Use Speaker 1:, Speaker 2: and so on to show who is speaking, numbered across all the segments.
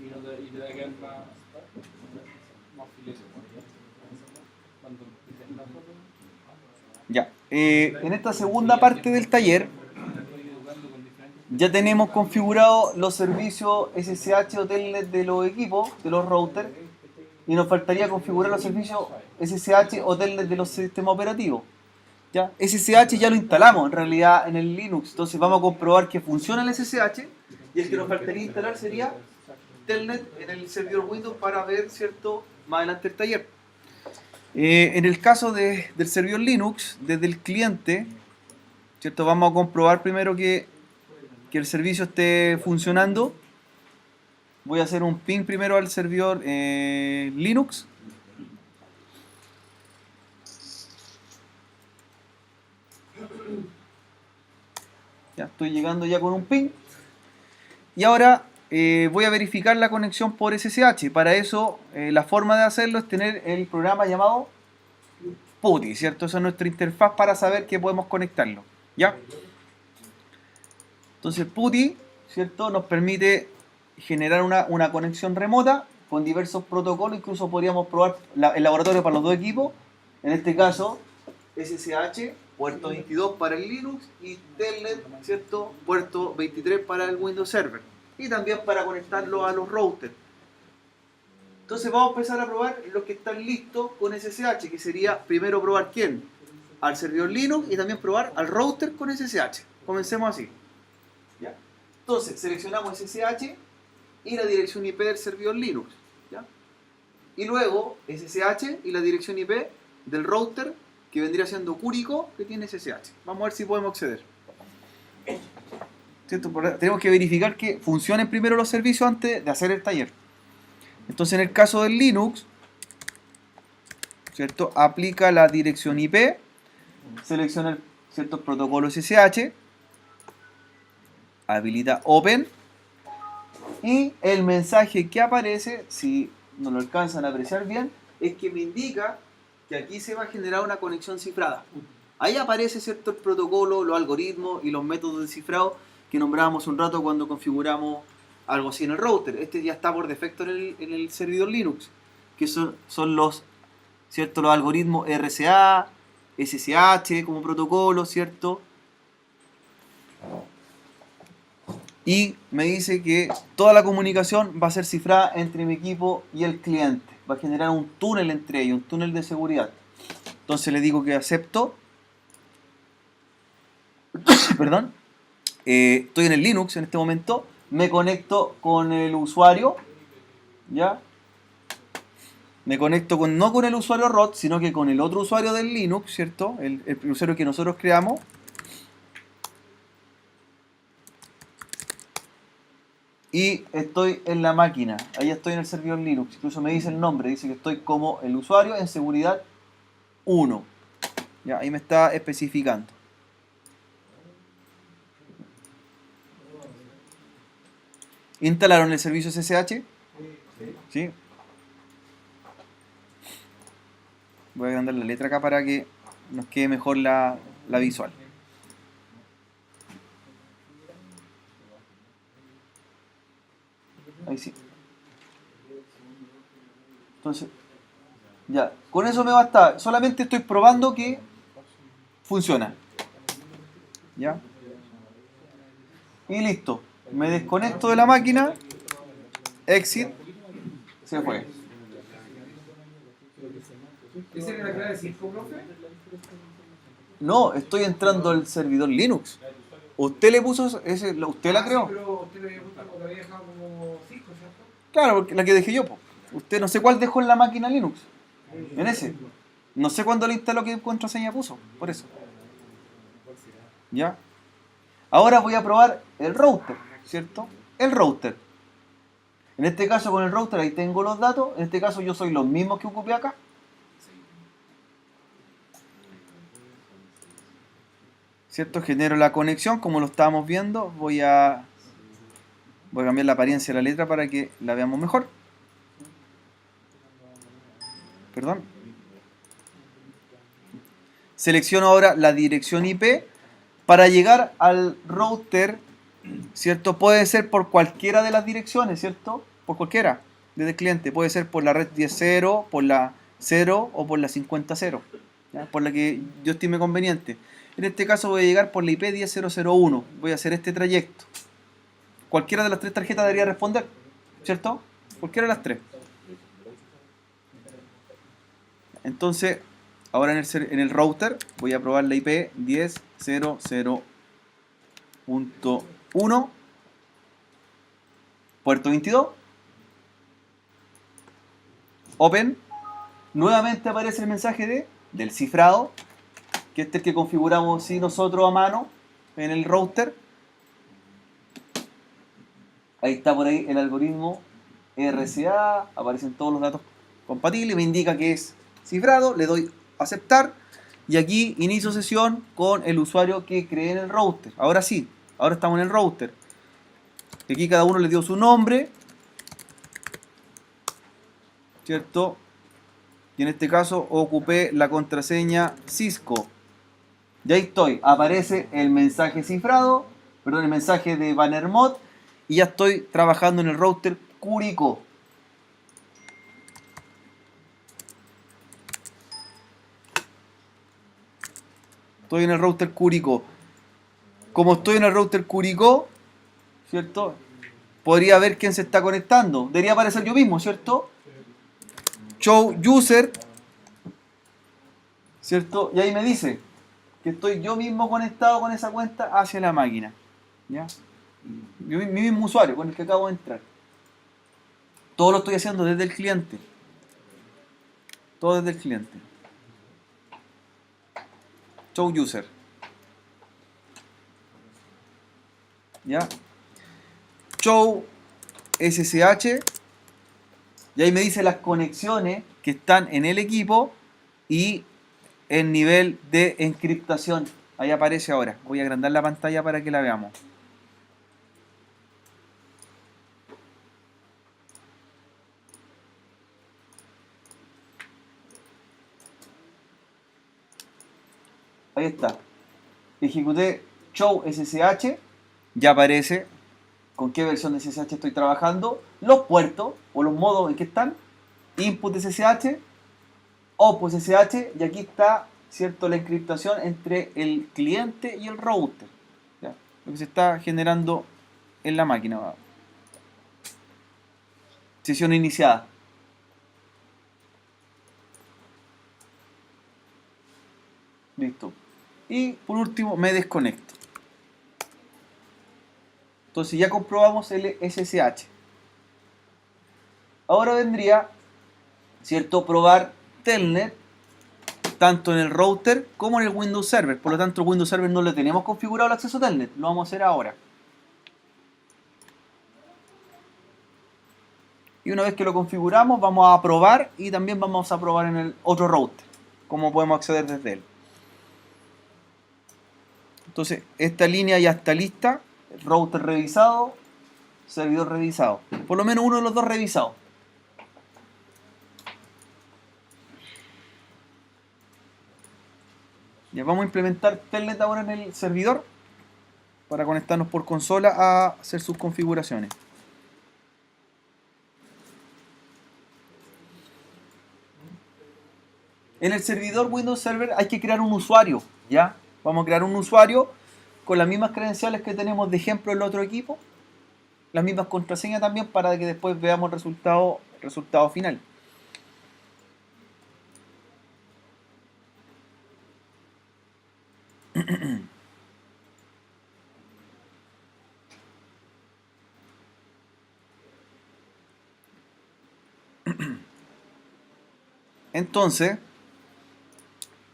Speaker 1: Y te va a quedar más filete.
Speaker 2: Ya. En esta segunda parte del taller ya tenemos configurados los servicios SSH o Telnet de los equipos, de los routers, y nos faltaría configurar los servicios SSH o Telnet de los sistemas operativos. ¿Ya? SSH ya lo instalamos en realidad en el Linux, entonces vamos a comprobar que funciona el SSH, y el que nos faltaría instalar sería Telnet en el servidor Windows para ver, ¿cierto?, más adelante el taller. En el caso del servidor Linux, desde el cliente, ¿cierto?, vamos a comprobar primero que el servicio esté funcionando. Voy a hacer un ping primero al servidor Linux. Ya estoy llegando ya con un ping. Y ahora voy a verificar la conexión por SSH. Para eso, la forma de hacerlo es tener el programa llamado PuTTY, ¿cierto? Esa es nuestra interfaz para saber que podemos conectarlo, ¿ya? Entonces PuTTY, ¿cierto?, nos permite generar una conexión remota con diversos protocolos. Incluso podríamos probar el laboratorio para los dos equipos. En este caso, SSH, puerto 22 para el Linux, y Telnet, ¿cierto?, puerto 23 para el Windows Server. Y también para conectarlo a los routers. Entonces vamos a empezar a probar los que están listos con SSH, que sería primero probar ¿quién? Al servidor Linux, y también probar al router con SSH. Comencemos así. ¿Ya? Entonces seleccionamos SSH y la dirección IP del servidor Linux. ¿Ya? Y luego SSH y la dirección IP del router, que vendría siendo Curicó, que tiene SSH. Vamos a ver si podemos acceder. ¿Cierto? Tenemos que verificar que funcionen primero los servicios antes de hacer el taller. Entonces, en el caso del Linux, ¿cierto?, aplica la dirección IP, selecciona ciertos protocolos SSH, habilita Open, y el mensaje que aparece, si no lo alcanzan a apreciar bien, es que me indica que aquí se va a generar una conexión cifrada. Ahí aparece, ¿cierto?, el protocolo, los algoritmos y los métodos de cifrado que nombrábamos un rato cuando configuramos algo así en el router. Este ya está por defecto en el servidor Linux, que son los, ¿cierto?, los algoritmos RCA, SSH como protocolo, ¿cierto? Y me dice que toda la comunicación va a ser cifrada entre mi equipo y el cliente. Va a generar un túnel entre ellos, un túnel de seguridad. Entonces le digo que acepto. Perdón. Estoy en el Linux en este momento. Me conecto con el usuario. ¿Ya? Me conecto no con el usuario root, sino que con el otro usuario del Linux, ¿cierto? El usuario que nosotros creamos. Y estoy en la máquina. Ahí estoy en el servidor Linux. Incluso me dice el nombre. Dice que estoy como el usuario en seguridad 1. ¿Ya? Ahí me está especificando. ¿Instalaron el servicio SSH? Sí. Voy a agrandar la letra acá para que nos quede mejor la visual. Ahí sí. Entonces, ya, con eso me basta. Solamente estoy probando que funciona. ¿Ya? Y listo. Me desconecto de la máquina. Exit. Se fue.
Speaker 1: ¿Esa era la clave de 5, profe?
Speaker 2: No, estoy entrando al servidor Linux. ¿Usted le puso ese? ¿Usted la creó?
Speaker 1: Pero usted lo había dejado como 5, ¿cierto?
Speaker 2: Claro, porque la que dejé yo, po. Usted no sé cuál dejó en la máquina Linux. En ese. No sé cuándo le instaló, qué contraseña puso. Por eso. ¿Ya? Ahora voy a probar el router, ¿cierto? El router. En este caso con el router ahí tengo los datos. En este caso yo soy los mismos que ocupé acá. ¿Cierto? Genero la conexión como lo estábamos viendo. Voy a cambiar la apariencia de la letra para que la veamos mejor. Perdón. Selecciono ahora la dirección IP. Para llegar al router, ¿cierto? Puede ser por cualquiera de las direcciones, ¿cierto? por cualquiera, desde el cliente. Puede ser por la red 10.0, por la 0 o por la 50.0, ¿ya? Por la que yo estime conveniente. En este caso voy a llegar por la IP 10.0.0.1. Voy a hacer este trayecto. Cualquiera de las tres tarjetas debería responder, ¿cierto? Cualquiera de las tres. Entonces, ahora en el router voy a probar la IP 10.0.0.1, puerto 22. Open. Nuevamente aparece el mensaje del cifrado, que este es el que configuramos sí, nosotros a mano en el router. Ahí está por ahí el algoritmo RCA, aparecen todos los datos compatibles, me indica que es cifrado, le doy aceptar y aquí inicio sesión con el usuario que creé en el router. Ahora sí, ahora estamos en el router. Aquí cada uno le dio su nombre, ¿cierto? Y en este caso ocupé la contraseña Cisco. Y ahí estoy, aparece el mensaje cifrado, perdón, el mensaje de Bannermod, y ya estoy trabajando en el router Curicó. Estoy en el router Curicó. Como estoy en el router Curicó, ¿cierto? Podría ver quién se está conectando. Debería aparecer yo mismo, ¿cierto? Show user, ¿cierto? Y ahí me dice que estoy yo mismo conectado con esa cuenta hacia la máquina, ¿ya? Mi mismo usuario con el que acabo de entrar. Todo lo estoy haciendo desde el cliente. Todo desde el cliente. Show user. ¿Ya? Show SSH. Y ahí me dice las conexiones que están en el equipo y el nivel de encriptación. Ahí aparece ahora. Voy a agrandar la pantalla para que la veamos. Ahí está. Ejecuté show SSH. Ya aparece con qué versión de SSH estoy trabajando, los puertos o los modos en que están, input SSH, output SSH, y aquí está, ¿cierto?, la encriptación entre el cliente y el router, ¿ya? Lo que se está generando en la máquina. Sesión iniciada. Listo. Y por último me desconecto. Entonces ya comprobamos el SSH. Ahora vendría, ¿cierto?, probar Telnet tanto en el router como en el Windows Server. Por lo tanto, el Windows Server no le tenemos configurado el acceso a Telnet. Lo vamos a hacer ahora. Y una vez que lo configuramos, vamos a probar y también vamos a probar en el otro router cómo podemos acceder desde él. Entonces, esta línea ya está lista. Router revisado, servidor revisado. Por lo menos uno de los dos revisado. Ya vamos a implementar Telnet ahora en el servidor para conectarnos por consola a hacer sus configuraciones. En el servidor Windows Server hay que crear un usuario, ¿ya? Vamos a crear un usuario con las mismas credenciales que tenemos de ejemplo en el otro equipo, las mismas contraseñas también para que después veamos el resultado final. Entonces,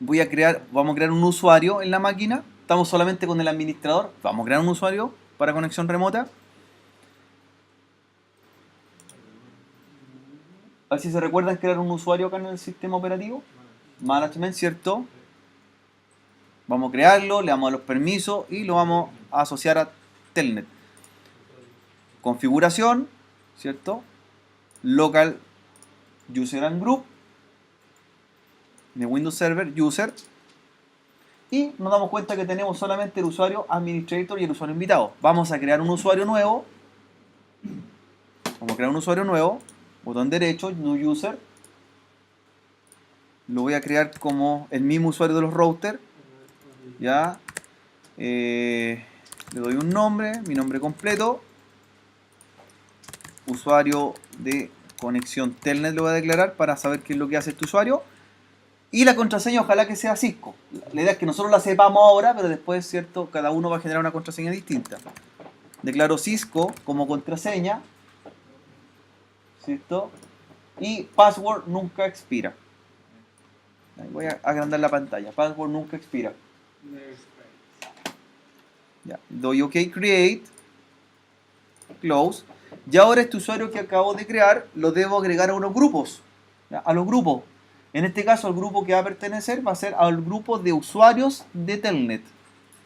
Speaker 2: vamos a crear un usuario en la máquina. Estamos solamente con el administrador. Vamos a crear un usuario para conexión remota. A ver si se recuerdan crear un usuario acá en el sistema operativo. Management, ¿cierto? Vamos a crearlo, le damos a los permisos y lo vamos a asociar a Telnet. Configuración, ¿cierto? Local User and Group de Windows Server User, y nos damos cuenta que tenemos solamente el usuario Administrator y el usuario invitado. Vamos a crear un usuario nuevo Vamos a crear un usuario nuevo, botón derecho, New User. Lo voy a crear como el mismo usuario de los routers. Ya. Le doy un nombre, mi nombre completo. Usuario de conexión Telnet lo voy a declarar para saber qué es lo que hace este usuario. Y la contraseña ojalá que sea Cisco. La idea es que nosotros la sepamos ahora, pero después, ¿cierto? Cada uno va a generar una contraseña distinta. Declaro Cisco como contraseña, ¿cierto? Y password nunca expira. Ahí voy a agrandar la pantalla. Password nunca expira. Ya. Doy OK, Create, Close. Y ahora este usuario que acabo de crear lo debo agregar a unos grupos. ¿Ya? A los grupos. En este caso, el grupo que va a pertenecer va a ser al grupo de usuarios de Telnet.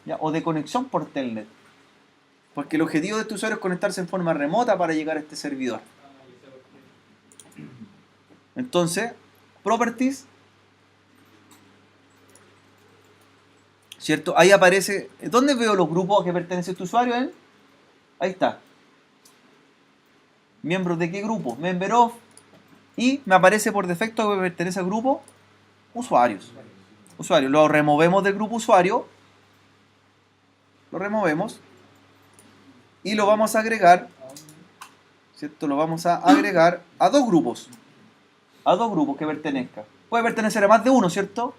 Speaker 2: ¿Ya? O de conexión por Telnet. Porque el objetivo de este usuario es conectarse en forma remota para llegar a este servidor. Entonces, Properties. ¿Cierto? Ahí aparece. ¿Dónde veo los grupos que pertenece a este usuario? Ahí está. ¿Miembros de qué grupo? Member of. Y me aparece por defecto que pertenece al grupo usuarios. Usuarios. Lo removemos del grupo usuario. Lo removemos. Y lo vamos a agregar. ¿Cierto? Lo vamos a agregar a dos grupos. A dos grupos que pertenezcan. Puede pertenecer a más de uno, ¿cierto?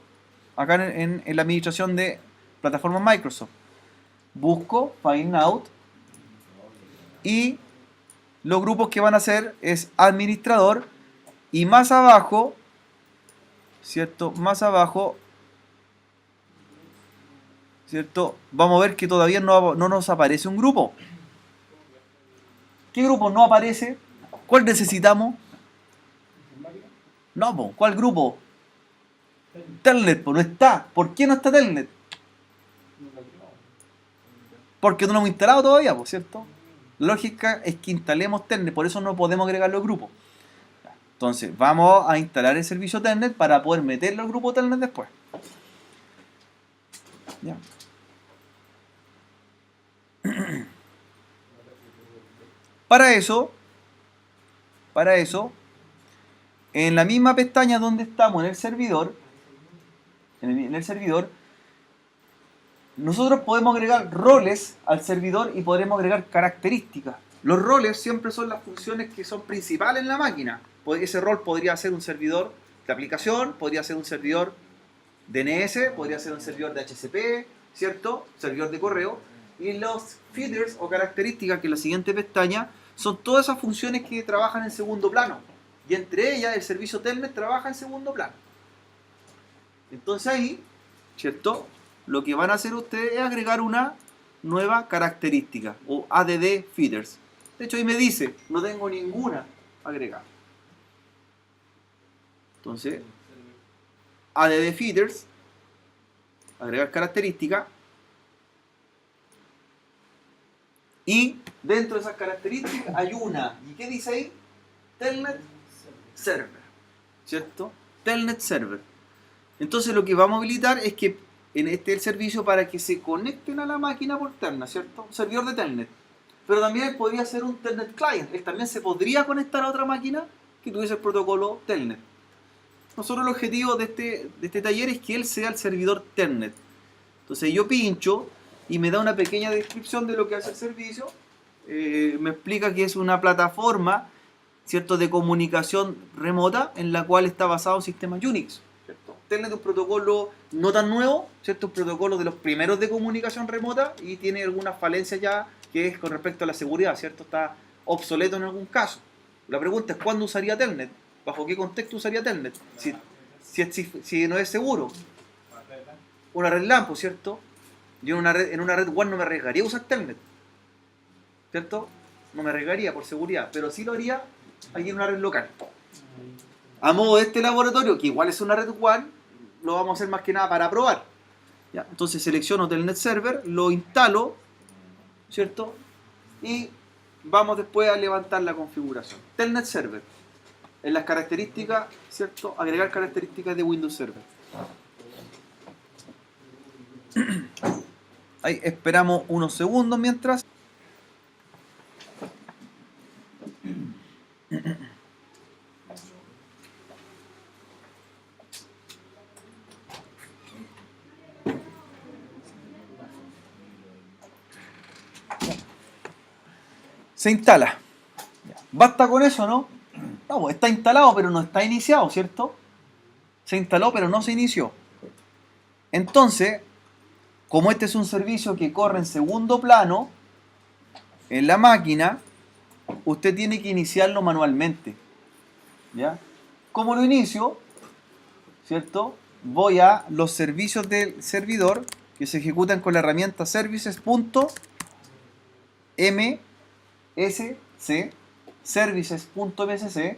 Speaker 2: Acá en la administración de plataformas Microsoft. Busco Find Out. Y los grupos que van a hacer es administrador. Y más abajo, ¿cierto? Más abajo, ¿cierto? Vamos a ver que todavía no nos aparece un grupo. ¿Qué grupo no aparece? ¿Cuál necesitamos? No, po. ¿Cuál grupo? Telnet, pues no está. ¿Por qué no está Telnet? Porque no lo hemos instalado todavía, pues, ¿cierto? La lógica es que instalemos Telnet, por eso no podemos agregar los grupos. Entonces, vamos a instalar el servicio Telnet para poder meterlo al grupo Telnet después. Ya. Para eso, en la misma pestaña donde estamos en el servidor, nosotros podemos agregar roles al servidor y podremos agregar características. Los roles siempre son las funciones que son principales en la máquina. Ese rol podría ser un servidor de aplicación, podría ser un servidor DNS, podría ser un servidor de HCP, ¿cierto? Servidor de correo. Y los feeders o características, que en la siguiente pestaña, son todas esas funciones que trabajan en segundo plano. Y entre ellas el servicio Telnet trabaja en segundo plano. Entonces ahí, ¿cierto? Lo que van a hacer ustedes es agregar una nueva característica o ADD feeders. De hecho ahí me dice, no tengo ninguna agregada. Entonces, ADD feeders, agregar característica. Y dentro de esas características hay una. ¿Y qué dice ahí? Telnet Server. ¿Cierto? Telnet Server. Entonces lo que vamos a habilitar es que en este el servicio para que se conecten a la máquina por Telnet, ¿cierto? Un servidor de Telnet. Pero también podría ser un Telnet Client. Él también se podría conectar a otra máquina que tuviese el protocolo Telnet. Nosotros el objetivo de este taller es que él sea el servidor Telnet. Entonces yo pincho y me da una pequeña descripción de lo que hace el servicio. Me explica que es una plataforma, ¿cierto?, de comunicación remota en la cual está basado un sistema Unix. ¿Cierto? Telnet es un protocolo no tan nuevo, ¿cierto? Un protocolo de los primeros de comunicación remota y tiene algunas falencias ya que es con respecto a la seguridad, ¿cierto? Está obsoleto en algún caso. La pregunta es ¿cuándo usaría Telnet? ¿Bajo qué contexto usaría Telnet? Si no es seguro. Una red LAN, ¿cierto? Yo en una red WAN no me arriesgaría a usar Telnet, ¿cierto? No me arriesgaría por seguridad, pero sí lo haría aquí en una red local. A modo de este laboratorio, que igual es una red WAN, lo vamos a hacer más que nada para probar. ¿Ya? Entonces selecciono Telnet Server, lo instalo, ¿cierto? Y vamos después a levantar la configuración. Telnet Server. En las características, ¿cierto? Agregar características de Windows Server. Ahí esperamos unos segundos mientras. Se instala. ¿Basta con eso, no? No, pues está instalado, pero no está iniciado, ¿cierto? Se instaló, pero no se inició. Entonces, como este es un servicio que corre en segundo plano, en la máquina, usted tiene que iniciarlo manualmente. ¿Ya? ¿Cómo lo inicio? ¿Cierto? Voy a los servicios del servidor que se ejecutan con la herramienta services.msc services.msc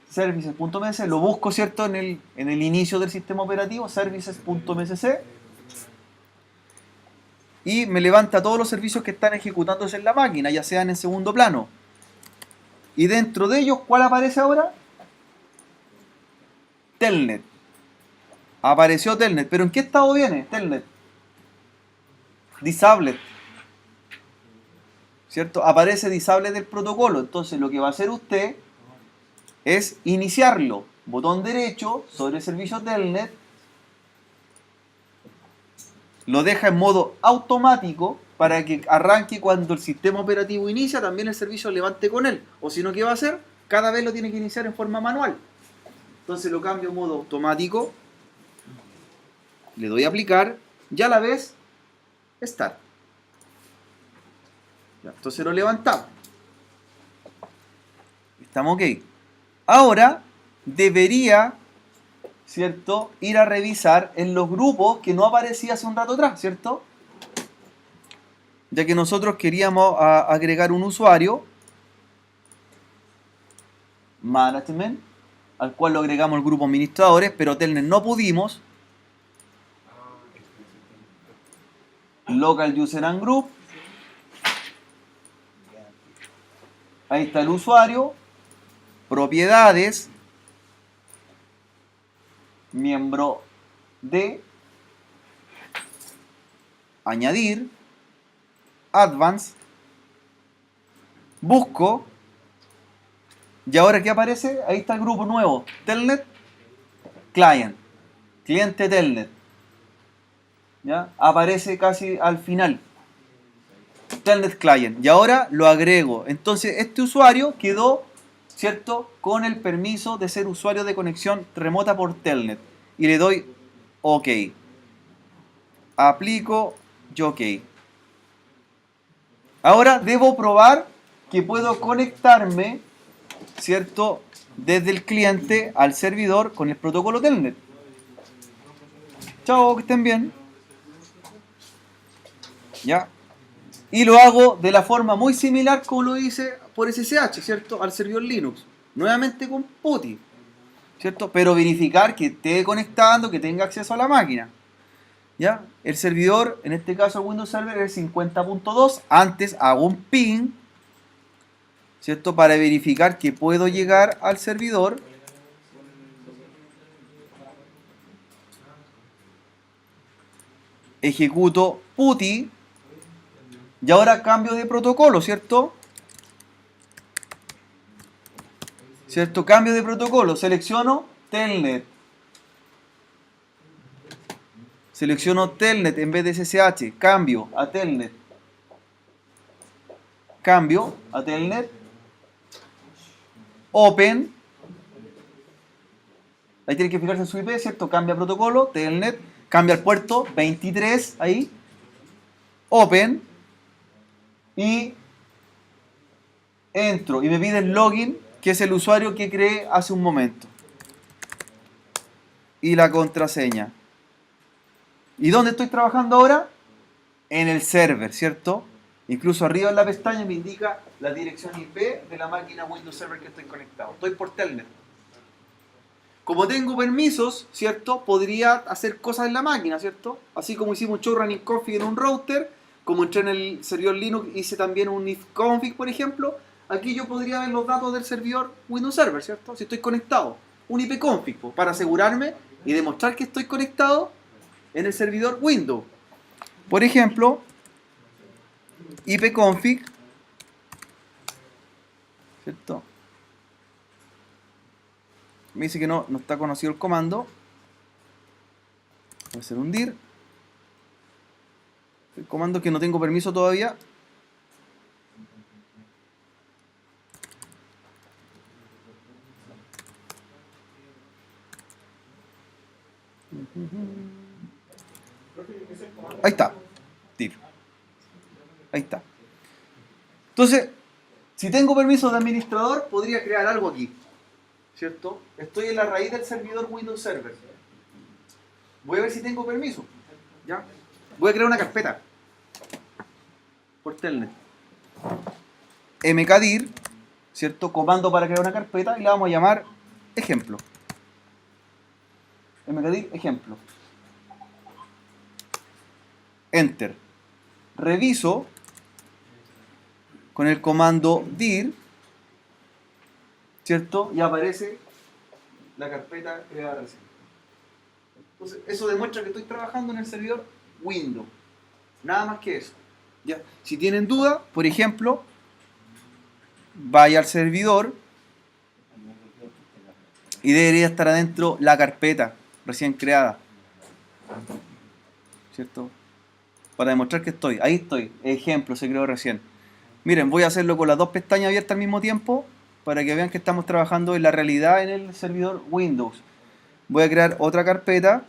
Speaker 2: services.msc lo busco, ¿cierto? En el inicio del sistema operativo, services.msc, y me levanta todos los servicios que están ejecutándose en la máquina, ya sean en segundo plano. Y dentro de ellos, ¿cuál aparece ahora? Telnet. Apareció Telnet. ¿Pero en qué estado viene Telnet? Disabled. ¿Cierto? Aparece disabled del protocolo. Entonces lo que va a hacer usted es iniciarlo. Botón derecho sobre el servicio Telnet. Lo deja en modo automático para que arranque cuando el sistema operativo inicia, también el servicio levante con él. O si no, ¿qué va a hacer? Cada vez lo tiene que iniciar en forma manual. Entonces lo cambio a modo automático. Le doy a aplicar. Y a la vez, Start. Ya, entonces lo levantamos. Estamos ok. Ahora debería, ¿cierto?, ir a revisar en los grupos que no aparecía hace un rato atrás, ¿cierto? Ya que nosotros queríamos agregar un usuario, Management, al cual lo agregamos el grupo administradores, pero Telnet no pudimos. Local User and Group. Ahí está el usuario. Propiedades. Miembro de. Añadir. Advanced. Busco. Y ahora, ¿qué aparece? Ahí está el grupo nuevo. Telnet Client. Cliente Telnet. ¿Ya? Aparece casi al final. Telnet Client. Y ahora lo agrego. Entonces este usuario quedó, ¿cierto?, con el permiso de ser usuario de conexión remota por Telnet. Y le doy OK. Aplico y OK. Ahora debo probar que puedo conectarme, ¿cierto?, desde el cliente al servidor con el protocolo Telnet. Chao, que estén bien. ¿Ya? Y lo hago de la forma muy similar como lo hice por SSH, ¿cierto?, al servidor Linux. Nuevamente con PuTTY, ¿cierto? Pero verificar que esté conectando, que tenga acceso a la máquina. ¿Ya? El servidor, en este caso el Windows Server, es 50.2. Antes hago un ping, ¿cierto?, para verificar que puedo llegar al servidor. Ejecuto PuTTY. Y ahora cambio de protocolo, ¿cierto? ¿Cierto? Cambio de protocolo. Selecciono Telnet. Selecciono Telnet en vez de SSH. Cambio a Telnet. Cambio a Telnet. Open. Ahí tiene que fijarse en su IP, ¿cierto? Cambia protocolo. Telnet. Cambia el puerto 23. Ahí. Open. Y entro y me pide el login, que es el usuario que creé hace un momento, y la contraseña. ¿Y dónde estoy trabajando ahora? En el server, ¿cierto? Incluso arriba en la pestaña me indica la dirección IP de la máquina Windows Server que estoy conectado. Estoy por Telnet. Como tengo permisos, ¿cierto?, podría hacer cosas en la máquina, ¿cierto? Así como hicimos un show running config en un router. Como entré en el servidor Linux, hice también un ifconfig, por ejemplo. Aquí yo podría ver los datos del servidor Windows Server, ¿cierto? Si estoy conectado. Un ipconfig, para asegurarme y demostrar que estoy conectado en el servidor Windows. Por ejemplo, ipconfig, ¿cierto? Me dice que no está conocido el comando. Voy a hacer un dir. El comando que no tengo permiso todavía. Ahí está. Dir. Ahí está. Entonces, si tengo permiso de administrador, podría crear algo aquí. ¿Cierto? Estoy en la raíz del servidor Windows Server. Voy a ver si tengo permiso. ¿Ya? Voy a crear una carpeta. Por telnet. mkdir, ¿cierto? Comando para crear una carpeta y la vamos a llamar ejemplo. mkdir ejemplo. Enter. Reviso con el comando dir, ¿cierto? Y aparece la carpeta creada recién. Entonces, eso demuestra que estoy trabajando en el servidor Windows. Nada más que eso. ¿Ya? Si tienen duda, por ejemplo, vaya al servidor y debería estar adentro la carpeta recién creada. ¿Cierto? Para demostrar que estoy. Ahí estoy. Ejemplo, se creó recién. Miren, voy a hacerlo con las dos pestañas abiertas al mismo tiempo para que vean que estamos trabajando en la realidad en el servidor Windows. Voy a crear otra carpeta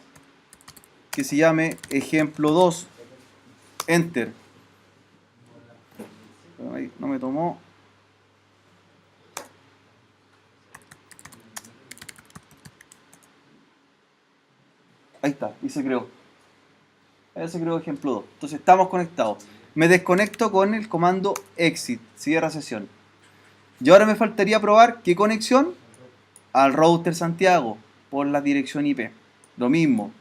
Speaker 2: que se llame ejemplo 2. Enter. Ahí no me tomó. Ahí está, y se creó. Ahí se creó ejemplo 2. Entonces estamos conectados. Me desconecto con el comando exit, cierra sesión. Y ahora me faltaría probar qué conexión al router Santiago por la dirección IP. Lo mismo.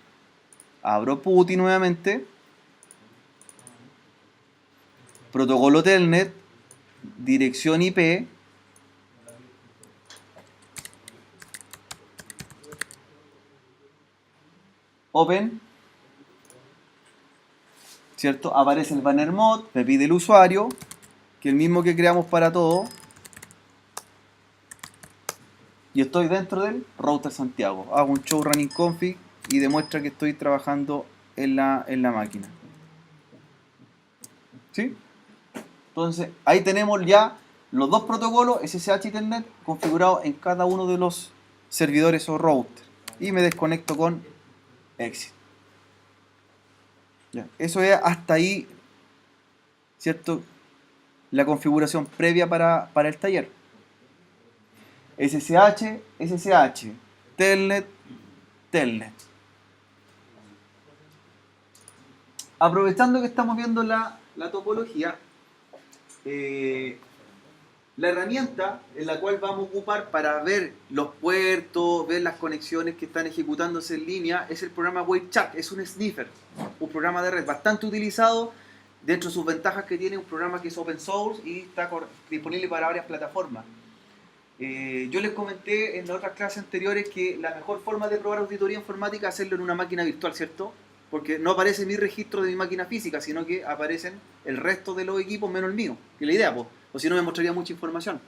Speaker 2: Abro PuTTY nuevamente. Protocolo Telnet. Dirección IP. Open. ¿Cierto? Aparece el banner mod, me pide el usuario, que es el mismo que creamos para todo. Y estoy dentro del router Santiago. Hago un show running config y demuestra que estoy trabajando en la máquina. ¿Sí? Entonces, ahí tenemos ya los dos protocolos SSH y Telnet configurados en cada uno de los servidores o routers. Y me desconecto con exit. Ya. Eso es hasta ahí, ¿cierto? La configuración previa para el taller. SSH, SSH, Telnet, Telnet. Aprovechando que estamos viendo la topología, la herramienta en la cual vamos a ocupar para ver los puertos, ver las conexiones que están ejecutándose en línea, es el programa WaveChat. Es un sniffer, un programa de red bastante utilizado. Dentro de sus ventajas que tiene, un programa que es open source y está disponible para varias plataformas. Yo les comenté en otras clases anteriores que la mejor forma de probar auditoría informática es hacerlo en una máquina virtual, ¿cierto? Porque no aparece mi registro de mi máquina física, sino que aparecen el resto de los equipos menos el mío, que es la idea, pues. O si no me mostraría mucha información.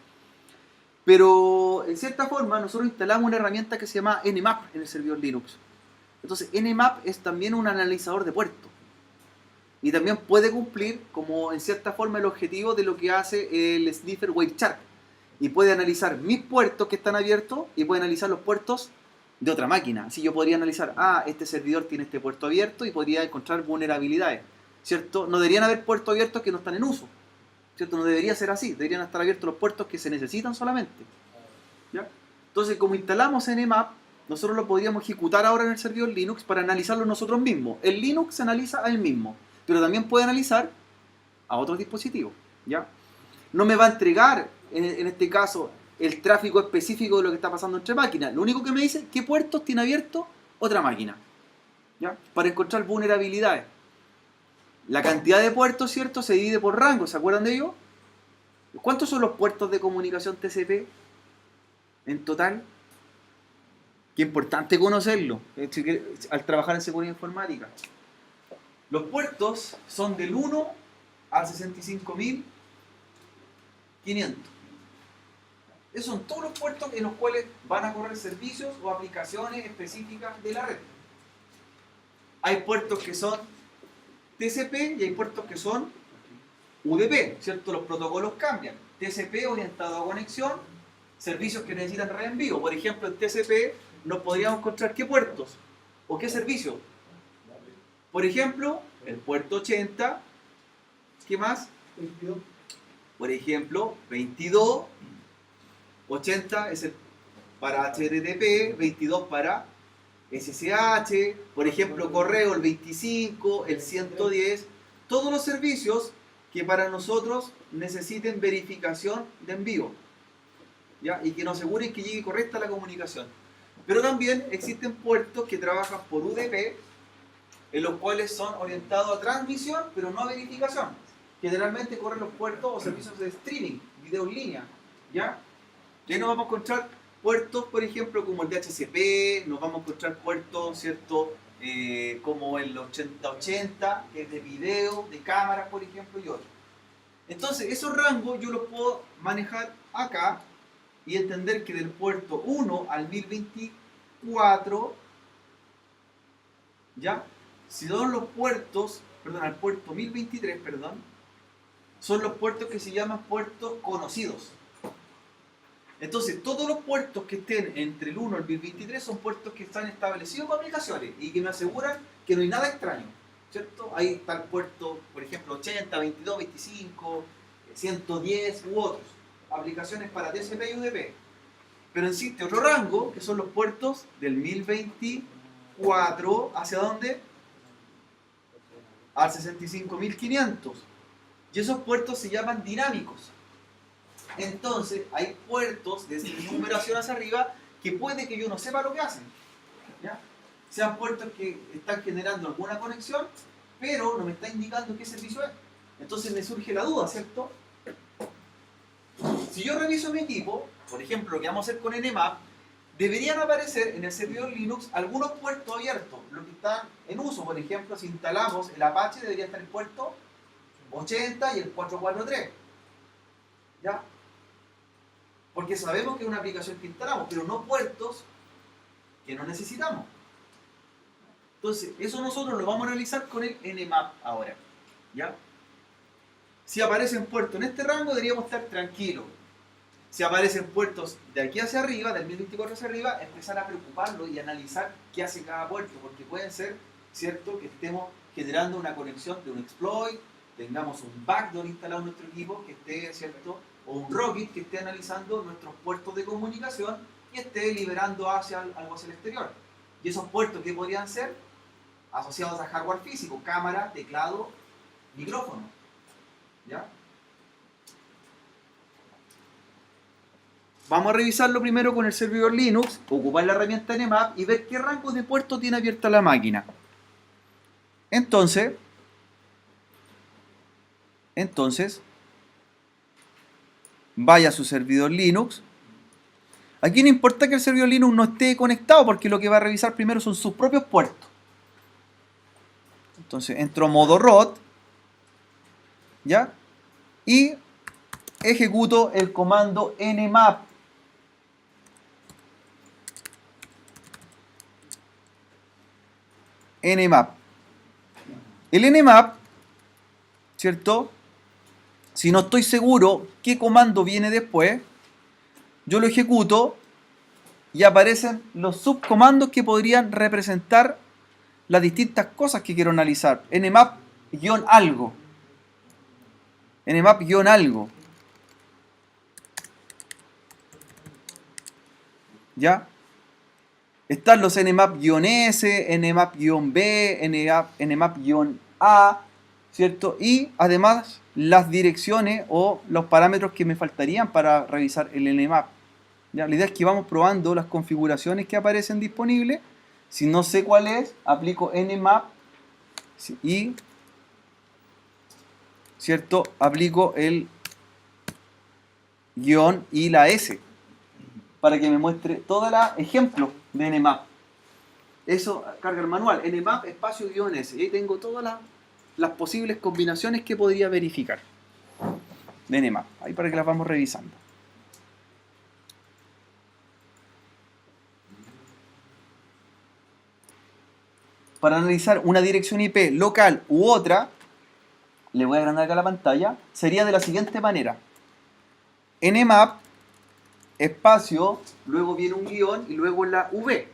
Speaker 2: Pero en cierta forma nosotros instalamos una herramienta que se llama Nmap en el servidor Linux. Entonces Nmap es también un analizador de puertos. Y también puede cumplir como en cierta forma el objetivo de lo que hace el sniffer WaveChat. Y puede analizar mis puertos que están abiertos y puede analizar los puertos de otra máquina. Así yo podría analizar, este servidor tiene este puerto abierto y podría encontrar vulnerabilidades, ¿cierto? No deberían haber puertos abiertos que no están en uso, ¿cierto? No debería ser así, deberían estar abiertos los puertos que se necesitan solamente, ¿ya? Entonces, como instalamos Nmap, nosotros lo podríamos ejecutar ahora en el servidor Linux para analizarlo nosotros mismos. El Linux se analiza a él mismo, pero también puede analizar a otros dispositivos, ¿ya? No me va a entregar, en este caso, el tráfico específico de lo que está pasando entre máquinas. Lo único que me dice, ¿qué puertos tiene abierto otra máquina? ¿Ya? Para encontrar vulnerabilidades. La cantidad de puertos, ¿cierto?, se divide por rango. ¿Se acuerdan de ello? ¿Cuántos son los puertos de comunicación TCP en total? Qué importante conocerlo al trabajar en seguridad informática. Los puertos son del 1 al 65.500. Esos son todos los puertos en los cuales van a correr servicios o aplicaciones específicas de la red. Hay puertos que son TCP y hay puertos que son UDP, ¿cierto? Los protocolos cambian. TCP orientado a conexión, servicios que necesitan reenvío. Por ejemplo, en TCP nos podríamos encontrar ¿qué puertos? ¿O qué servicio? Por ejemplo, el puerto 80. ¿Qué más?
Speaker 1: 22.
Speaker 2: Por ejemplo, 22. 80 es el para HTTP, 22 para SSH, por ejemplo, correo el 25, el 110, todos los servicios que para nosotros necesiten verificación de envío, ¿ya? Y que nos aseguren que llegue correcta la comunicación. Pero también existen puertos que trabajan por UDP, en los cuales son orientados a transmisión, pero no a verificación. Generalmente corren los puertos o servicios de streaming, video en línea, ¿ya? Y ahí nos vamos a encontrar puertos, por ejemplo, como el DHCP, nos vamos a encontrar puertos, ¿cierto? Como el 8080, que es de video, de cámaras, por ejemplo, y otros. Entonces, esos rangos yo los puedo manejar acá y entender que del puerto 1 al 1024, ¿ya? Si son los puertos, perdón, al puerto 1023, perdón, son los puertos que se llaman puertos conocidos. Entonces, todos los puertos que estén entre el 1 y el 1023 son puertos que están establecidos por aplicaciones y que me aseguran que no hay nada extraño, ¿cierto? Ahí está el puerto, por ejemplo, 80, 22, 25, 110 u otros. Aplicaciones para TCP y UDP. Pero existe otro rango, que son los puertos del 1024, ¿hacia dónde? Al 65500. Y esos puertos se llaman dinámicos. Entonces, hay puertos desde numeración hacia arriba que puede que yo no sepa lo que hacen, ¿ya? Sean puertos que están generando alguna conexión, pero no me está indicando qué servicio es. Entonces me surge la duda, ¿cierto? Si yo reviso mi equipo, por ejemplo, lo que vamos a hacer con Nmap, deberían aparecer en el servidor Linux algunos puertos abiertos, los que están en uso. Por ejemplo, si instalamos el Apache, debería estar el puerto 80 y el 443, ¿ya? Porque sabemos que es una aplicación que instalamos, pero no puertos que no necesitamos. Entonces, eso nosotros lo vamos a realizar con el Nmap ahora, ¿ya? Si aparecen puertos en este rango, deberíamos estar tranquilos. Si aparecen puertos de aquí hacia arriba, del 1024 hacia arriba, empezar a preocuparlo y analizar qué hace cada puerto, porque pueden ser, ¿cierto?, que estemos generando una conexión de un exploit, tengamos un backdoor instalado en nuestro equipo que esté, ¿cierto?, o un rocket que esté analizando nuestros puertos de comunicación y esté liberando algo hacia el exterior. Y esos puertos, ¿qué podrían ser? Asociados a hardware físico, cámara, teclado, micrófono, ¿ya? Vamos a revisarlo primero con el servidor Linux, ocupar la herramienta Nmap y ver qué rango de puerto tiene abierta la máquina. Entonces, vaya a su servidor Linux. Aquí no importa que el servidor Linux no esté conectado, porque lo que va a revisar primero son sus propios puertos. Entonces entro a modo root, ¿ya? Y ejecuto el comando nmap. Nmap. El nmap, ¿cierto? Si no estoy seguro qué comando viene después, yo lo ejecuto y aparecen los subcomandos que podrían representar las distintas cosas que quiero analizar. Nmap-algo. Nmap-algo. ¿Ya? Están los nmap-s, nmap-b, nmap-a, ¿cierto? Y además las direcciones o los parámetros que me faltarían para revisar el nmap. ¿Ya? La idea es que vamos probando las configuraciones que aparecen disponibles. Si no sé cuál es, aplico nmap y, ¿cierto?, aplico el guión y la S para que me muestre todos los ejemplos de nmap. Eso carga el manual, nmap espacio guión S. Y ahí tengo todas las posibles combinaciones que podría verificar de nmap. Ahí para que las vamos revisando. Para analizar una dirección IP local u otra, le voy a agrandar acá la pantalla, sería de la siguiente manera. Nmap, espacio, luego viene un guión y luego la V.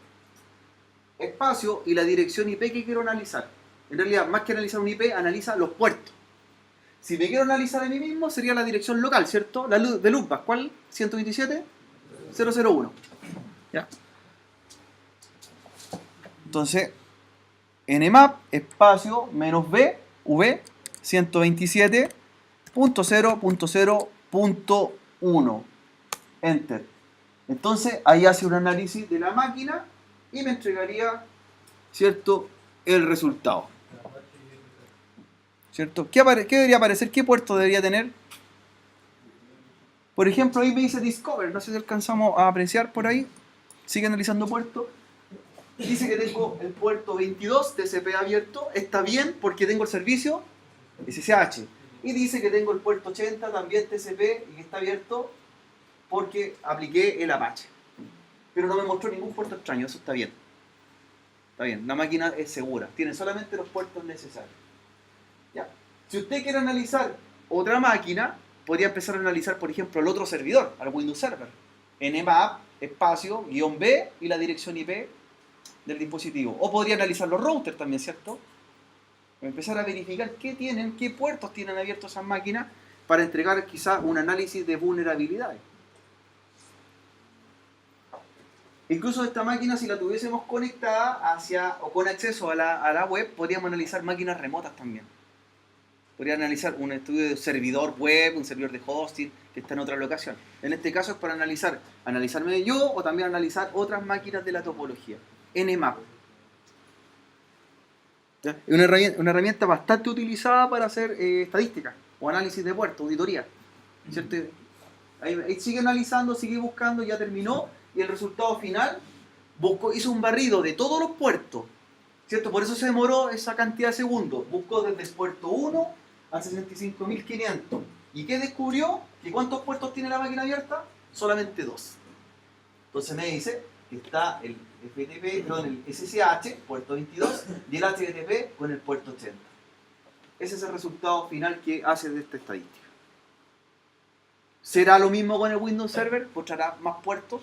Speaker 2: espacio y la dirección IP que quiero analizar. En realidad, más que analizar un IP, analiza los puertos. Si me quiero analizar a mí mismo, sería la dirección local, ¿cierto? La de loopback, ¿cuál? 127.001. ¿Ya? Entonces, nmap, espacio, menos v, 127.0.0.1. Enter. Entonces, ahí hace un análisis de la máquina y me entregaría, ¿cierto?, el resultado. ¿Cierto? ¿Qué debería aparecer? ¿Qué puerto debería tener? Por ejemplo, ahí me dice Discover. No sé si alcanzamos a apreciar por ahí. Sigue analizando puertos. Dice que tengo el puerto 22 TCP abierto. Está bien porque tengo el servicio SSH. Y dice que tengo el puerto 80 también TCP y que está abierto porque apliqué el Apache. Pero no me mostró ningún puerto extraño. Eso está bien. Está bien. La máquina es segura. Tiene solamente los puertos necesarios. ¿Ya? Si usted quiere analizar otra máquina, podría empezar a analizar, por ejemplo, el otro servidor, al Windows Server. Nmap, espacio, -b y la dirección IP del dispositivo. O podría analizar los routers también, ¿cierto? Empezar a verificar qué puertos tienen abiertos esas máquinas para entregar quizás un análisis de vulnerabilidades. Incluso esta máquina, si la tuviésemos conectada o con acceso a la web, podríamos analizar máquinas remotas también. Podría analizar un estudio de servidor web, un servidor de hosting que está en otra locación. En este caso es para analizarme yo o también analizar otras máquinas de la topología. Nmap. ¿Ya? Es una herramienta bastante utilizada para hacer estadística o análisis de puertos, auditoría. ¿Cierto? Ahí sigue analizando, sigue buscando, ya terminó y el resultado final hizo un barrido de todos los puertos. ¿Cierto? Por eso se demoró esa cantidad de segundos. Buscó desde el puerto 1 a 65.500. ¿Y qué descubrió? ¿Que cuántos puertos tiene la máquina abierta? Solamente 2. Entonces me dice que está el FTP con el SSH, puerto 22, y el HTTP con el puerto 80. Ese es el resultado final que hace de esta estadística. ¿Será lo mismo con el Windows Server? ¿Mostrará más puertos?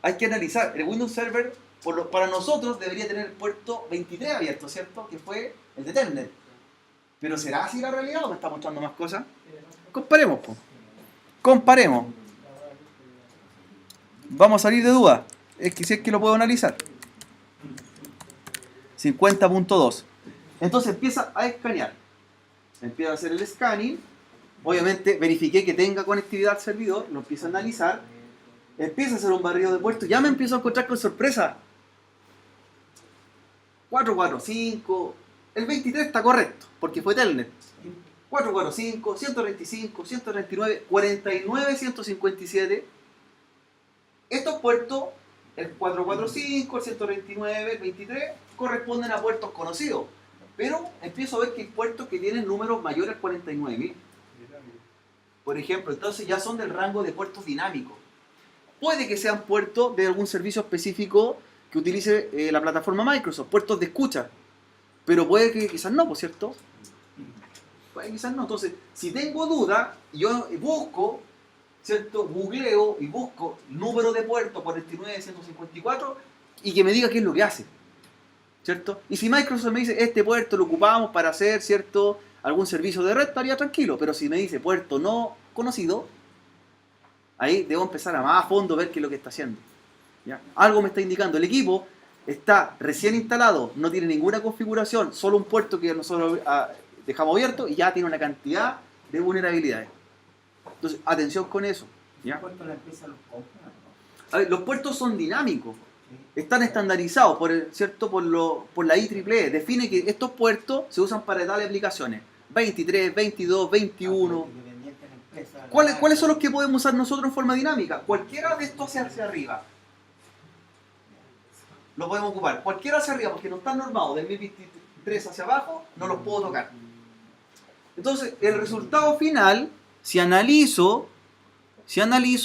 Speaker 2: Hay que analizar. El Windows Server, para nosotros, debería tener el puerto 23 abierto, ¿cierto? Que fue el de Telnet. ¿Pero será así la realidad o me está mostrando más cosas? Comparemos, po. Comparemos. Vamos a salir de duda. Si es que lo puedo analizar. 50.2. Entonces empieza a escanear. Empieza a hacer el scanning. Obviamente verifiqué que tenga conectividad al servidor. Lo empiezo a analizar. Empieza a hacer un barrido de puertos. Ya me empiezo a encontrar con sorpresa. 445. El 23 está correcto, porque fue Telnet. 445, 135, 139, 49, 157. Estos puertos, el 445, el 129, el 23, corresponden a puertos conocidos. Pero empiezo a ver que hay puertos que tienen números mayores a 49.000. Por ejemplo, entonces ya son del rango de puertos dinámicos. Puede que sean puertos de algún servicio específico que utilice la plataforma Microsoft, puertos de escucha. Pero puede que quizás no, ¿por cierto? Puede que quizás no. Entonces, si tengo duda, yo busco, ¿cierto? Googleo y busco número de puerto 49.154 y que me diga qué es lo que hace, ¿cierto? Y si Microsoft me dice, este puerto lo ocupamos para hacer, ¿cierto?, algún servicio de red, estaría tranquilo. Pero si me dice puerto no conocido, ahí debo empezar a más a fondo ver qué es lo que está haciendo. ¿Ya? Algo me está indicando. El equipo está recién instalado, no tiene ninguna configuración, solo un puerto que nosotros dejamos abierto y ya tiene una cantidad de vulnerabilidades. Entonces, atención con eso. ¿Ya?
Speaker 1: ¿Cuánto la empresa los compra?
Speaker 2: A ver, los puertos son dinámicos, están estandarizados ¿cierto? por la IEEE. Define que estos puertos se usan para tales aplicaciones. 23, 22, 21. ¿Cuáles son los que podemos usar nosotros en forma dinámica? Cualquiera de estos hacia arriba. Lo podemos ocupar. Cualquiera hacia arriba, porque no están normados. Del 1023 hacia abajo, no los puedo tocar. Entonces, el resultado final, si analizo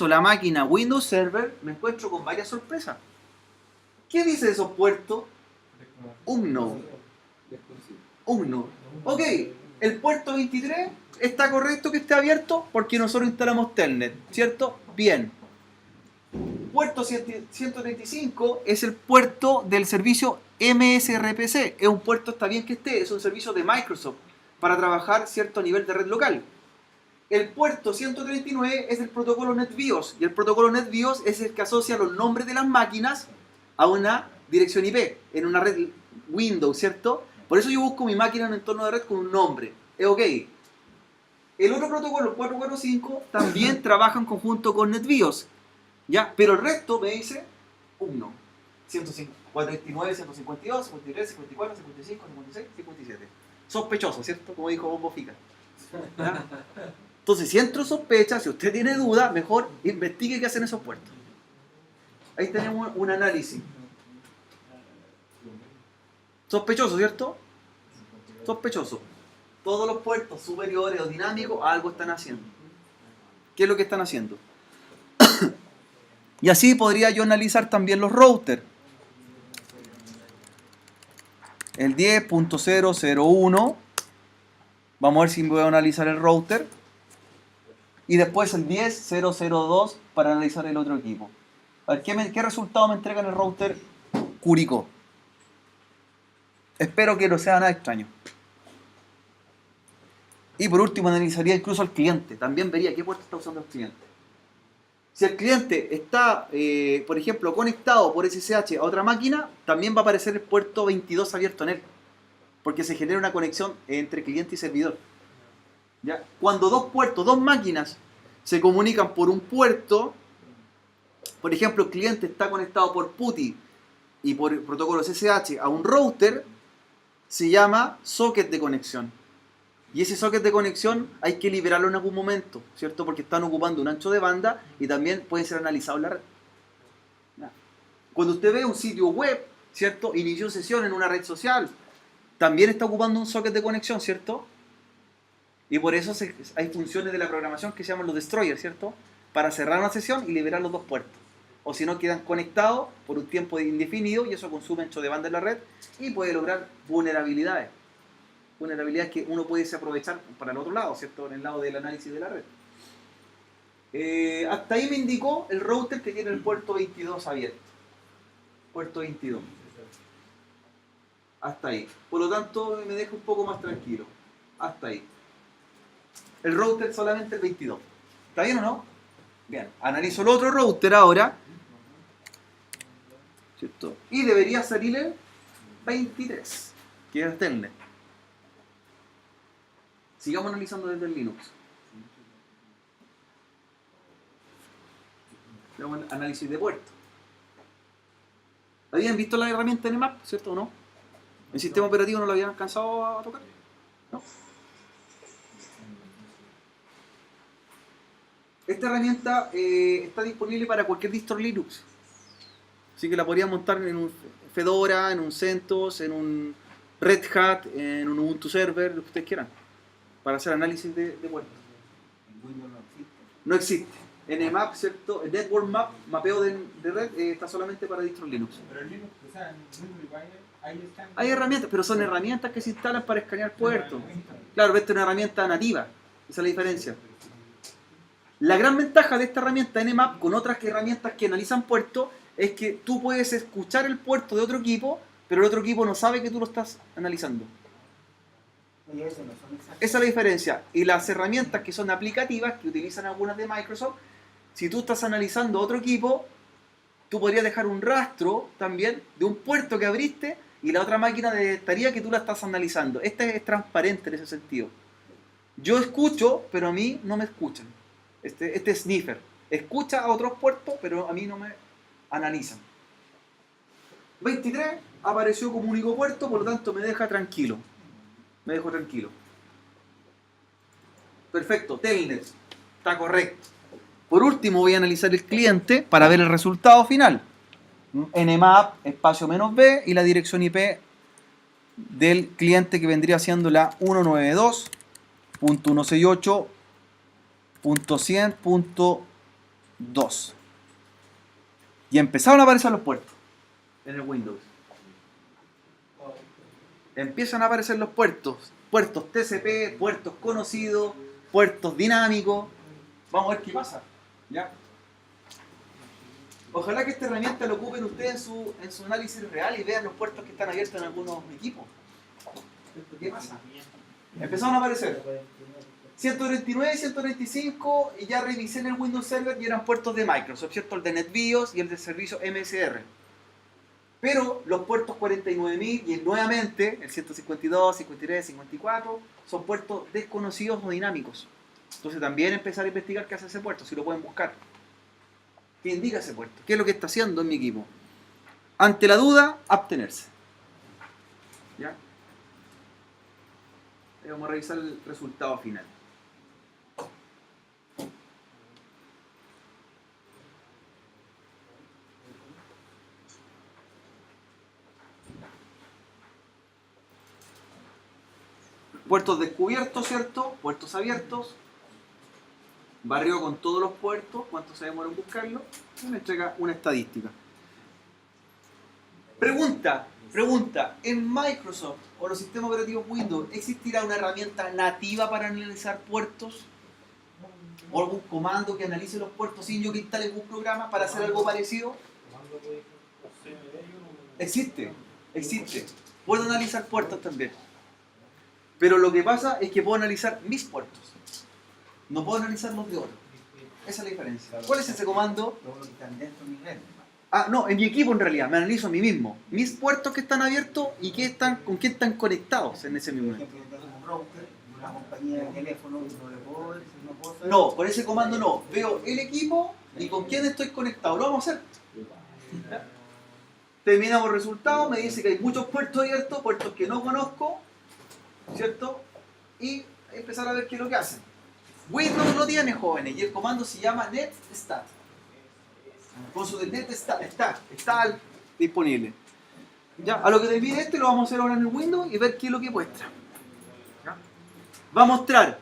Speaker 2: la máquina Windows Server, me encuentro con varias sorpresas. ¿Qué dice de esos puertos? Unknown. Ok, el puerto 23 está correcto que esté abierto porque nosotros instalamos Telnet, ¿cierto? Bien. puerto 135 es el puerto del servicio MSRPC. Es un puerto, está bien que esté, es un servicio de Microsoft para trabajar cierto nivel de red local. El puerto 139 es el protocolo NetBIOS, y el protocolo NetBIOS es el que asocia los nombres de las máquinas a una dirección IP, en una red Windows, ¿cierto? Por eso yo busco mi máquina en un entorno de red con un nombre. Es ok. El otro protocolo, el 445, también trabaja en conjunto con NetBIOS, ¿ya? Pero el resto me dice 1, 429, 152, 53, 54, 55, 56, 57. Sospechoso, ¿cierto? Como dijo Bombo Fica. ¿Ya? Entonces, si entro sospecha, si usted tiene duda, mejor investigue qué hacen esos puertos. Ahí tenemos un análisis. Sospechoso, ¿cierto? Sospechoso. Todos los puertos superiores o dinámicos algo están haciendo. ¿Qué es lo que están haciendo? Y así podría yo analizar también los routers. El 10.001. Vamos a ver si voy a analizar el router. Y después el 10.002 para analizar el otro equipo. A ver, ¿qué resultado me entrega en el router Curicó? Espero que no sea nada extraño. Y por último analizaría incluso al cliente. También vería qué puerto está usando el cliente. Si el cliente está, por ejemplo, conectado por SSH a otra máquina, también va a aparecer el puerto 22 abierto en él. Porque se genera una conexión entre cliente y servidor. ¿Ya? Cuando dos máquinas se comunican por un puerto, por ejemplo, el cliente está conectado por PuTTY y por el protocolo SSH a un router, se llama socket de conexión. Y ese socket de conexión hay que liberarlo en algún momento, ¿cierto? Porque están ocupando un ancho de banda y también pueden ser analizados en la red. ¿Ya? Cuando usted ve un sitio web, ¿cierto? Inició sesión en una red social, también está ocupando un socket de conexión, ¿cierto? Y por eso hay funciones de la programación que se llaman los destroyers, ¿cierto? Para cerrar una sesión y liberar los dos puertos. O si no, quedan conectados por un tiempo indefinido y eso consume ancho de banda en la red y puede lograr vulnerabilidades. Vulnerabilidades que uno puede aprovechar para el otro lado, ¿cierto? En el lado del análisis de la red. Hasta ahí me indicó el router que tiene el puerto 22 abierto. Puerto 22. Hasta ahí. Por lo tanto, me deja un poco más tranquilo. Hasta ahí. El router solamente el 22. ¿Está bien o no? Bien. Analizo el otro router ahora. ¿Cierto? Y debería salir el 23, que es el Telnet. Sigamos analizando desde el Linux. Tenemos el análisis de puertos. ¿Habían visto la herramienta Nmap, cierto o no? ¿El sistema operativo no lo habían alcanzado a tocar? ¿No? Esta herramienta está disponible para cualquier distro Linux. Así que la podrían montar en un Fedora, en un CentOS, en un Red Hat, en un Ubuntu Server, lo que ustedes quieran, para hacer análisis de puertos.
Speaker 1: En Windows no existe.
Speaker 2: No existe. Nmap, ¿cierto? El Network Map, mapeo de red, está solamente para distros Linux.
Speaker 1: Pero en Linux, o sea, en Windows igual ahí están.
Speaker 2: Hay herramientas, pero son herramientas que se instalan para escanear puertos. Claro, esta es una herramienta nativa. Esa es la diferencia. La gran ventaja de esta herramienta Nmap con otras herramientas que analizan puertos es que tú puedes escuchar el puerto de otro equipo, pero el otro equipo no sabe que tú lo estás analizando.
Speaker 1: Oye, eso no son exactos.
Speaker 2: Esa es la diferencia. Y las herramientas que son aplicativas, que utilizan algunas de Microsoft, si tú estás analizando otro equipo, tú podrías dejar un rastro también de un puerto que abriste y la otra máquina detectaría que tú la estás analizando. Esta es transparente en ese sentido. Yo escucho, pero a mí no me escuchan. Este sniffer escucha a otros puertos, pero a mí no me analizan. 23 apareció como único puerto, por lo tanto me deja tranquilo. Me dejo tranquilo. Perfecto, Telnet. Está correcto. Por último voy a analizar el cliente para ver el resultado final. Nmap, espacio "-b", y la dirección IP del cliente que vendría siendo la 192.168.100.2. Y empezaron a aparecer los puertos en el Windows. Empiezan a aparecer los puertos. Puertos TCP, puertos conocidos, puertos dinámicos. Vamos a ver qué pasa. ¿Ya? Ojalá que esta herramienta lo ocupen ustedes en su análisis real y vean los puertos que están abiertos en algunos equipos. ¿Qué pasa? Empezaron a aparecer 139, 135 y ya revisé en el Windows Server y eran puertos de Microsoft, ¿cierto? El de NetBIOS y el del servicio MSR. Pero los puertos 49.000 y nuevamente el 152, 53, 54 son puertos desconocidos o dinámicos. Entonces también empezar a investigar qué hace ese puerto, si lo pueden buscar. ¿Qué indica ese puerto? ¿Qué es lo que está haciendo en mi equipo? Ante la duda, abstenerse. ¿Ya? Vamos a revisar el resultado final. Puertos descubiertos, ¿cierto? Puertos abiertos. Barrió con todos los puertos. ¿Cuánto se demoró en buscarlo? Y me entrega una estadística. Pregunta. ¿En Microsoft o los sistemas operativos Windows existirá una herramienta nativa para analizar puertos? ¿O algún comando que analice los puertos sin yo que instale algún programa para hacer algo parecido? Existe. Puedo analizar puertos también. Pero lo que pasa es que puedo analizar mis puertos. No puedo analizar los de otros. Esa es la diferencia. ¿Cuál es ese comando?
Speaker 3: Todos los que están dentro de mi red.
Speaker 2: Ah, no, en mi equipo en realidad. Me analizo a mí mismo. Mis puertos que están abiertos y con qué están conectados en ese mismo
Speaker 3: Por
Speaker 2: momento.
Speaker 3: ejemplo, yo tengo un router, una compañía de teléfono, no le puedo decir, no puedo saber.
Speaker 2: No, por ese comando no. Veo el equipo y con quién estoy conectado. Lo vamos a hacer. Terminamos el resultado. Me dice que hay muchos puertos abiertos, puertos que no conozco, ¿cierto? Y empezar a ver qué es lo que hacen. Windows lo tiene, jóvenes, y el comando se llama netstat. Con su netstat está disponible. Ya, a lo que te pide lo vamos a hacer ahora en el Windows y ver qué es lo que muestra. ¿Ya? Va a mostrar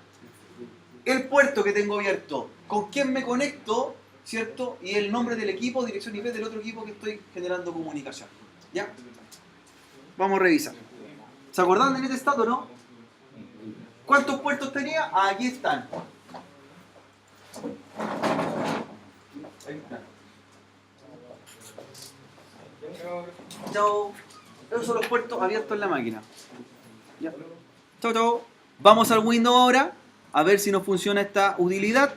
Speaker 2: el puerto que tengo abierto, con quién me conecto, ¿cierto? Y el nombre del equipo, dirección IP del otro equipo que estoy generando comunicación. ¿Ya? Vamos a revisar. ¿Se acordaban de netstat o no? ¿Cuántos puertos tenía? Aquí están. Ahí están. Chao. Esos son los puertos abiertos en la máquina. Ya. Chao. Vamos al Windows ahora a ver si nos funciona esta utilidad.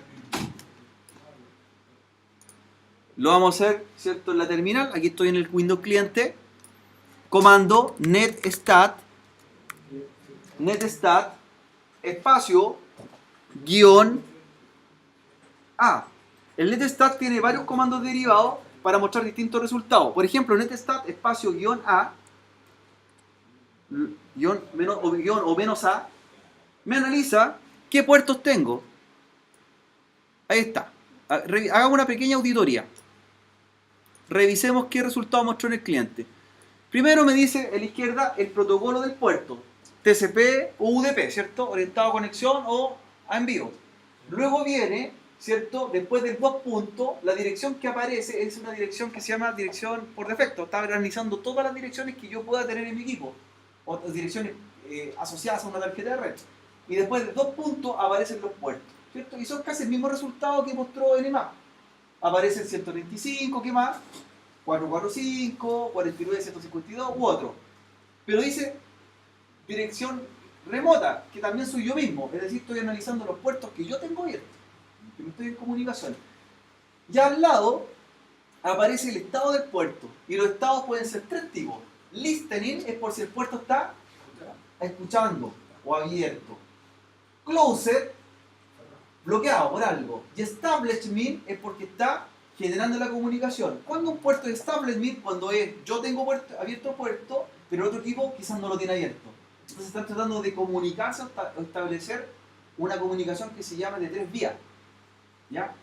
Speaker 2: Lo vamos a hacer, ¿cierto? En la terminal. Aquí estoy en el Windows cliente. Comando netstat espacio guión A. El netstat tiene varios comandos derivados para mostrar distintos resultados. Por ejemplo, netstat espacio guión A guión o menos A me analiza qué puertos tengo. Ahí está. Hagamos una pequeña auditoría. Revisemos qué resultado mostró en el cliente. Primero me dice a la izquierda el protocolo del puerto. TCP o UDP, ¿cierto? Orientado a conexión o a envío. Luego viene, ¿cierto? Después del 2 puntos, la dirección que aparece es una dirección que se llama dirección por defecto. Está analizando todas las direcciones que yo pueda tener en mi equipo. O direcciones asociadas a una tarjeta de red. Y después de 2 puntos aparecen los puertos, ¿cierto? Y son casi el mismo resultado que mostró Nmap. Aparece el 125, ¿qué más? 445, 49, 152 u otro. Pero dice dirección remota, que también soy yo mismo. Es decir, estoy analizando los puertos que yo tengo abiertos, que estoy en comunicación. Ya al lado aparece el estado del puerto. Y los estados pueden ser 3 tipos. Listening es por si el puerto está escuchando o abierto. Closed, bloqueado por algo. Y establishment es porque está generando la comunicación. ¿Cuándo un puerto es establishment? Cuando es yo tengo abierto puerto, pero el otro equipo quizás no lo tiene abierto. Entonces están tratando de comunicarse o establecer una comunicación que se llama de 3 vías. ¿Ya?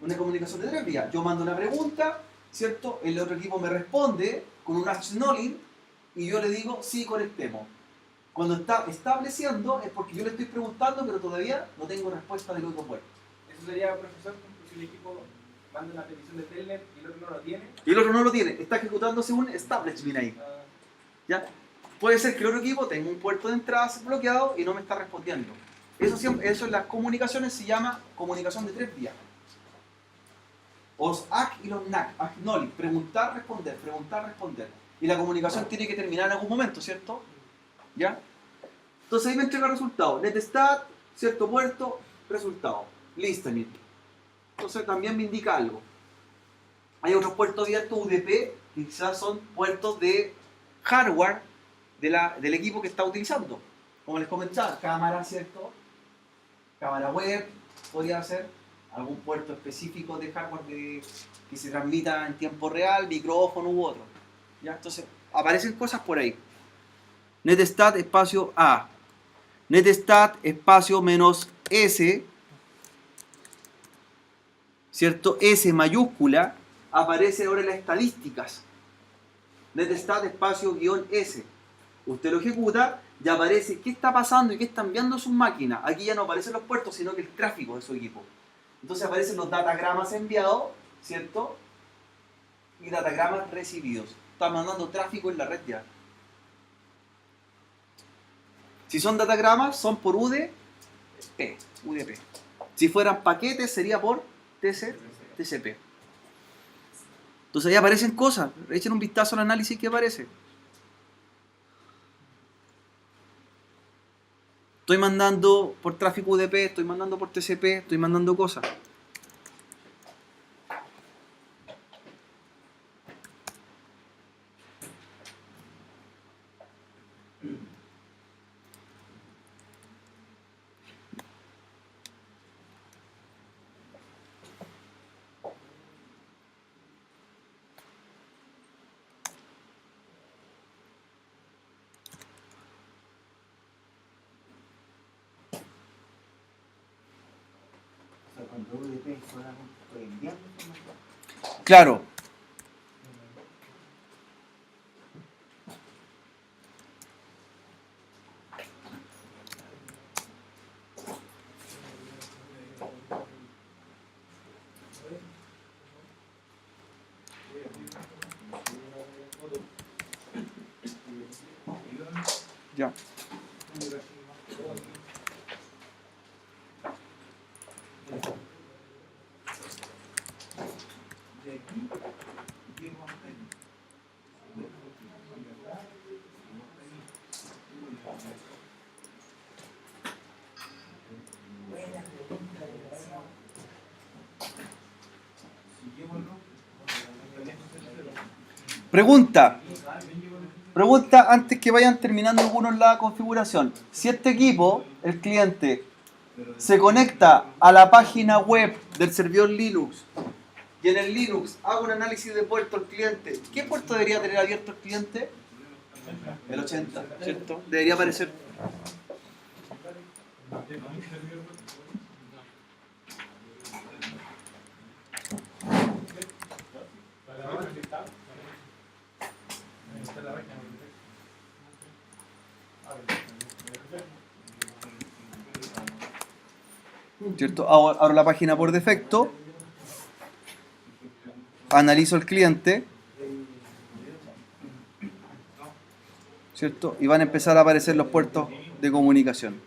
Speaker 2: Una comunicación de 3 vías. Yo mando una pregunta, ¿cierto? El otro equipo me responde con un acknowledging y yo le digo sí, conectemos. Cuando está estableciendo es porque yo le estoy preguntando, pero todavía no tengo respuesta del otro puerto.
Speaker 1: Eso sería, profesor, si el equipo manda una petición de telnet y el otro no lo tiene.
Speaker 2: Y el otro no lo tiene, está ejecutándose un establishment ahí. ¿Ya? Puede ser que el otro equipo tenga un puerto de entrada bloqueado y no me está respondiendo. Eso en las comunicaciones se llama comunicación de 3 vías. Los ACK y los NACK, acknowledge, preguntar, responder, preguntar, responder. Y la comunicación tiene que terminar en algún momento, ¿cierto? ¿Ya? Entonces ahí me entrega resultado. Netstat, cierto puerto, resultado. Listening. Entonces también me indica algo. Hay otros puertos abiertos UDP que quizás son puertos de hardware del equipo que está utilizando. Como les comentaba, cámara, ¿cierto? Cámara web, podría ser algún puerto específico de hardware que se transmita en tiempo real, micrófono u otro. ¿Ya? Entonces aparecen cosas por ahí. Netstat espacio A. Netstat espacio menos S, ¿cierto? S mayúscula, aparece ahora en las estadísticas. Netstat espacio guión S. Usted lo ejecuta y aparece qué está pasando y qué están enviando sus máquinas. Aquí ya no aparecen los puertos, sino que el tráfico de su equipo. Entonces aparecen los datagramas enviados, ¿cierto? Y datagramas recibidos. Está mandando tráfico en la red ya. Si son datagramas, son por UDP. Si fueran paquetes, sería por TCP. Entonces ahí aparecen cosas. Echen un vistazo al análisis que aparece. Estoy mandando por tráfico UDP, estoy mandando por TCP, estoy mandando cosas.
Speaker 3: O sea, cuando UDP solamente estoy enviando información.
Speaker 2: Claro. Ya. Pregunta antes que vayan terminando algunos la configuración. Si este equipo, el cliente, se conecta a la página web del servidor Linux y en el Linux hago un análisis de puerto al cliente, ¿qué puerto debería tener abierto el cliente? El 80, ¿cierto? Debería aparecer. ¿Cierto? Abro la página por defecto, analizo el cliente, ¿cierto? Y van a empezar a aparecer los puertos de comunicación.